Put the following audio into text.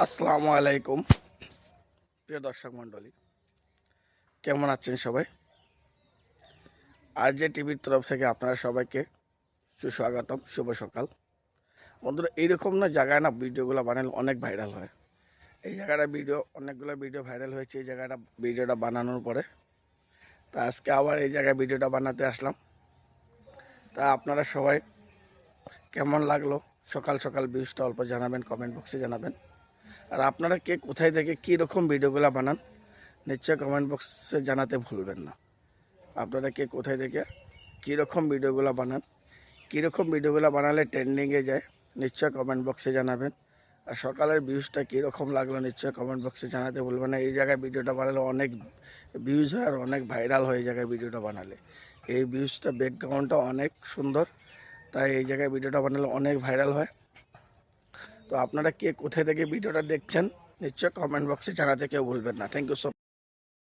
আসসালামু আলাইকুম প্রিয় দর্শক মণ্ডলী, কেমন আছেন সবাই? আর যে টিভির তরফ থেকে আপনারা সবাইকে সুস্বাগতম, শুভ সকাল। বন্ধুরা, এইরকম না জায়গায় না ভিডিওগুলো বানালে অনেক ভাইরাল হয়। এই জায়গাটা অনেকগুলো ভিডিও ভাইরাল হয়েছে এই জায়গাটা ভিডিওটা বানানোর পরে। তা আজকে আবার এই জায়গায় ভিডিওটা বানাতে আসলাম। তা আপনারা সবাই কেমন লাগলো সকাল সকাল ভিউজটা অল্প জানাবেন, কমেন্ট বক্সে জানাবেন। আর আপনারা কে কোথায় থেকে কীরকম ভিডিওগুলো বানান নিশ্চয়ই কমেন্ট বক্সে জানাতে ভুলবেন না। আপনারা কে কোথায় থেকে কীরকম ভিডিওগুলো বানান, কীরকম ভিডিওগুলো বানালে ট্রেন্ডিংয়ে যায় নিশ্চয় কমেন্ট বক্সে জানাবেন। আর সকালের ভিউজটা কীরকম লাগলো নিশ্চয় কমেন্ট বক্সে জানাতে ভুলবেন না। এই জায়গায় ভিডিওটা বানালে অনেক ভিউজ হয় আর অনেক ভাইরাল হয়। এই জায়গায় ভিডিওটা বানালে এই ভিউজটা ব্যাকগ্রাউন্ডটা অনেক সুন্দর, তাই এই জায়গায় ভিডিওটা বানালে অনেক ভাইরাল হয়। তো আপনারা কে কোথায় থেকে ভিডিওটা দেখছেন নিশ্চয় কমেন্ট বক্সে জানাতে কেউ ভুলবেন না। Thank you so